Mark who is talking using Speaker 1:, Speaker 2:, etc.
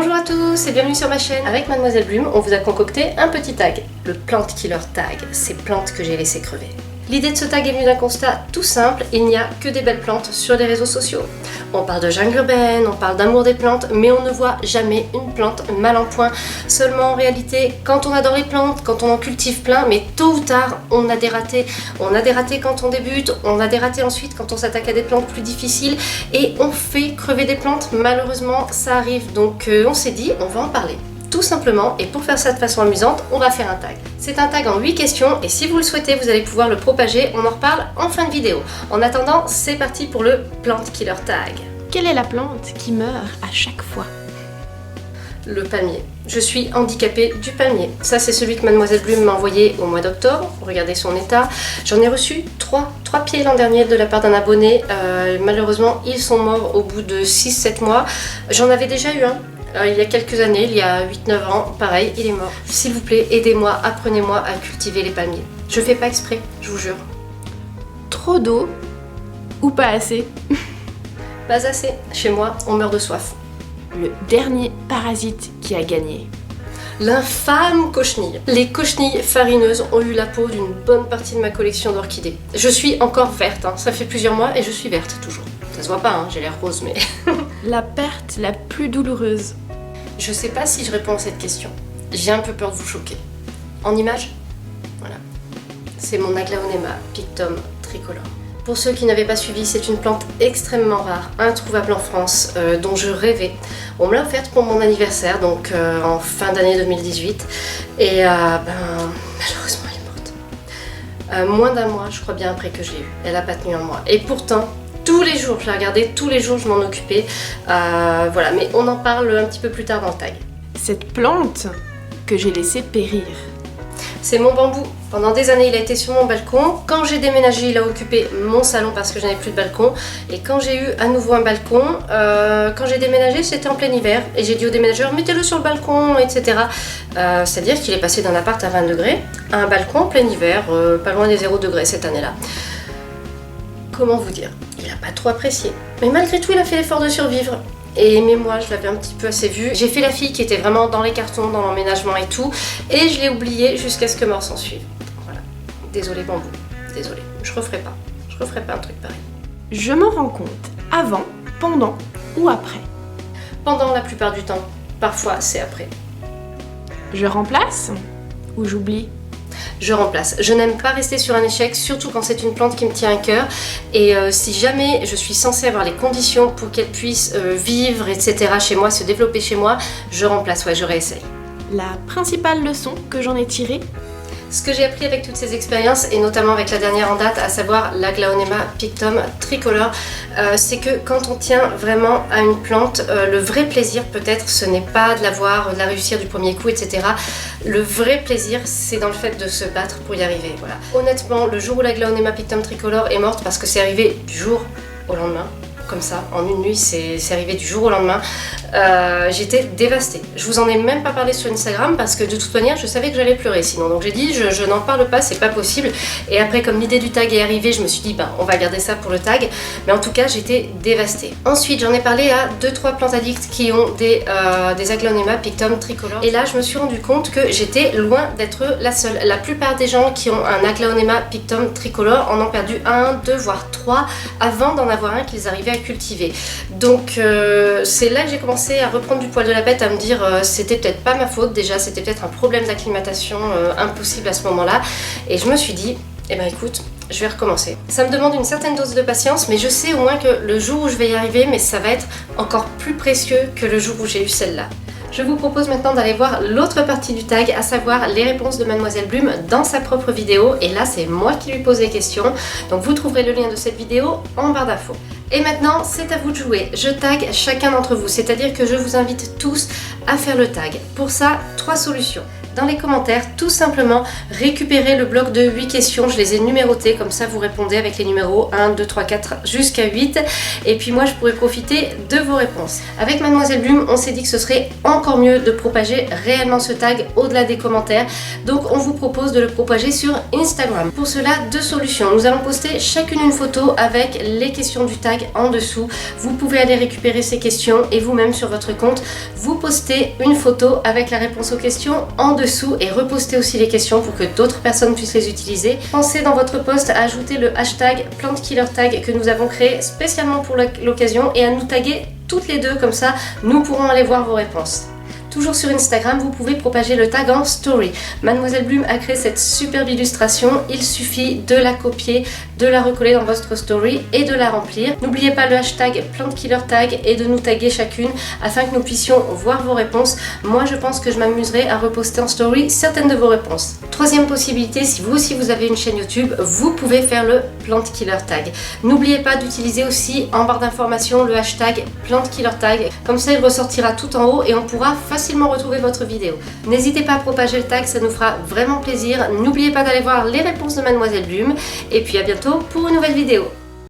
Speaker 1: Bonjour à tous et bienvenue sur ma chaîne. Avec Mademoiselle Bloom, on vous a concocté un petit tag, le Plant Killer Tag, ces plantes que j'ai laissées crever. L'idée de ce tag est venue d'un constat tout simple, il n'y a que des belles plantes sur les réseaux sociaux. On parle de jungle urbaine, on parle d'amour des plantes, mais on ne voit jamais une plante mal en point. Seulement en réalité, quand on adore les plantes, quand on en cultive plein, mais tôt ou tard, on a des ratés. On a des ratés quand on débute, on a des ratés ensuite quand on s'attaque à des plantes plus difficiles, et on fait crever des plantes, malheureusement ça arrive. Donc on s'est dit, on va en parler. Tout simplement, et pour faire ça de façon amusante, on va faire un tag. C'est un tag en 8 questions et si vous le souhaitez, vous allez pouvoir le propager. On en reparle en fin de vidéo. En attendant, c'est parti pour le Plant Killer Tag.
Speaker 2: Quelle est la plante qui meurt à chaque fois?
Speaker 1: Le palmier. Je suis handicapée du palmier. Ça, c'est celui que Mademoiselle Bloom m'a envoyé au mois d'octobre. Regardez son état. J'en ai reçu 3 pieds l'an dernier de la part d'un abonné. Malheureusement, ils sont morts au bout de 6-7 mois. J'en avais déjà eu un. Il y a quelques années, il y a 8-9 ans, pareil, il est mort. S'il vous plaît, aidez-moi, apprenez-moi à cultiver les palmiers. Je fais pas exprès, je vous jure.
Speaker 2: Trop d'eau ou pas assez?
Speaker 1: Pas assez. Chez moi, on meurt de soif.
Speaker 2: Le dernier parasite qui a gagné.
Speaker 1: L'infâme cochenille. Les cochenilles farineuses ont eu la peau d'une bonne partie de ma collection d'orchidées. Je suis encore verte, hein. Ça fait plusieurs mois et je suis verte toujours. Ça se voit pas, hein. J'ai l'air rose, mais...
Speaker 2: La perte la plus douloureuse.
Speaker 1: Je sais pas si je réponds à cette question. J'ai un peu peur de vous choquer. En image, voilà. C'est mon Aglaonema pictum tricolore. Pour ceux qui n'avaient pas suivi, c'est une plante extrêmement rare, introuvable en France, dont je rêvais. On me l'a offerte pour mon anniversaire, donc en fin d'année 2018. Et malheureusement, elle est morte. Moins d'un mois, je crois bien, après que je l'ai eue. Elle n'a pas tenu un mois. Et pourtant, tous les jours, je la regardais, tous les jours, je m'en occupais. Voilà, mais on en parle un petit peu plus tard dans le tag.
Speaker 2: Cette plante que j'ai laissée périr.
Speaker 1: C'est mon bambou. Pendant des années, il a été sur mon balcon. Quand j'ai déménagé, il a occupé mon salon parce que je n'avais plus de balcon. Et quand j'ai eu à nouveau un balcon, quand j'ai déménagé, c'était en plein hiver. Et j'ai dit au déménageur, mettez-le sur le balcon, etc. C'est-à-dire qu'il est passé d'un appart à 20 degrés à un balcon en plein hiver, pas loin des 0 degrés cette année-là. Comment vous dire? Il n'a pas trop apprécié. Mais malgré tout, il a fait l'effort de survivre. Mais moi, je l'avais un petit peu assez vu. J'ai fait la fille qui était vraiment dans les cartons, dans l'emménagement et tout. Et je l'ai oublié jusqu'à ce que mort s'en suive. Voilà. Désolée bambou. Désolée. Je referai pas. Je referai pas un truc pareil.
Speaker 2: Je m'en rends compte avant, pendant ou après.
Speaker 1: Pendant la plupart du temps. Parfois, c'est après.
Speaker 2: Je remplace ou j'oublie?
Speaker 1: Je remplace. Je n'aime pas rester sur un échec, surtout quand c'est une plante qui me tient à cœur. Et si jamais je suis censée avoir les conditions pour qu'elle puisse vivre, etc. chez moi, se développer chez moi, je remplace, ouais, je réessaye.
Speaker 2: La principale leçon que j'en ai tirée?
Speaker 1: Ce que j'ai appris avec toutes ces expériences, et notamment avec la dernière en date, à savoir l'Aglaonema pictum tricolore, c'est que quand on tient vraiment à une plante, le vrai plaisir peut-être, ce n'est pas de la voir, de la réussir du premier coup, etc. Le vrai plaisir, c'est dans le fait de se battre pour y arriver. Voilà. Honnêtement, le jour où l'Aglaonema pictum tricolore est morte, parce que c'est arrivé du jour au lendemain, comme ça, en une nuit, c'est arrivé du jour au lendemain. J'étais dévastée. Je vous en ai même pas parlé sur Instagram parce que de toute manière, je savais que j'allais pleurer sinon. Donc j'ai dit, je n'en parle pas, c'est pas possible. Et après, comme l'idée du tag est arrivée, je me suis dit, on va garder ça pour le tag. Mais en tout cas, j'étais dévastée. Ensuite, j'en ai parlé à 2-3 plantes addicts qui ont des Aglaonema pictum tricolore. Et là, je me suis rendu compte que j'étais loin d'être la seule. La plupart des gens qui ont un Aglaonema pictum tricolore en ont perdu 1, 2, voire 3 avant d'en avoir un qu'ils arrivaient à cultiver. Donc c'est là que j'ai commencé à reprendre du poil de la bête, à me dire c'était peut-être pas ma faute déjà, c'était peut-être un problème d'acclimatation impossible à ce moment-là. Et je me suis dit, eh ben écoute, je vais recommencer. Ça me demande une certaine dose de patience, mais je sais au moins que le jour où je vais y arriver, mais ça va être encore plus précieux que le jour où j'ai eu celle-là. Je vous propose maintenant d'aller voir l'autre partie du tag, à savoir les réponses de Mademoiselle Bloom dans sa propre vidéo. Et là, c'est moi qui lui pose les questions. Donc vous trouverez le lien de cette vidéo en barre d'infos. Et maintenant, c'est à vous de jouer. Je tag chacun d'entre vous, c'est-à-dire que je vous invite tous à faire le tag. Pour ça, 3 solutions. dans les commentaires, tout simplement récupérez le bloc de 8 questions, je les ai numérotées, comme ça vous répondez avec les numéros 1, 2, 3, 4 jusqu'à 8 et puis moi je pourrais profiter de vos réponses. Avec Mademoiselle Bloom, on s'est dit que ce serait encore mieux de propager réellement ce tag au-delà des commentaires, donc on vous propose de le propager sur Instagram. Pour cela, deux solutions. Nous allons poster chacune une photo avec les questions du tag en dessous. Vous pouvez aller récupérer ces questions et vous-même sur votre compte, vous postez une photo avec la réponse aux questions en dessous et repostez aussi les questions pour que d'autres personnes puissent les utiliser. Pensez dans votre post à ajouter le hashtag PlanteKillerTag que nous avons créé spécialement pour l'occasion et à nous taguer toutes les deux, comme ça nous pourrons aller voir vos réponses. Toujours sur Instagram, vous pouvez propager le tag en story. Mademoiselle Bloom a créé cette superbe illustration. Il suffit de la copier, de la recoller dans votre story et de la remplir. N'oubliez pas le hashtag PlanteKillerTag et de nous taguer chacune afin que nous puissions voir vos réponses. Moi, je pense que je m'amuserai à reposter en story certaines de vos réponses. Troisième possibilité, si vous aussi vous avez une chaîne YouTube, vous pouvez faire le PlanteKillerTag. N'oubliez pas d'utiliser aussi en barre d'information le hashtag PlanteKillerTag. Comme ça, il ressortira tout en haut et on pourra facilement retrouver votre vidéo. N'hésitez pas à propager le tag, ça nous fera vraiment plaisir. N'oubliez pas d'aller voir les réponses de Mademoiselle Bloom et puis à bientôt pour une nouvelle vidéo.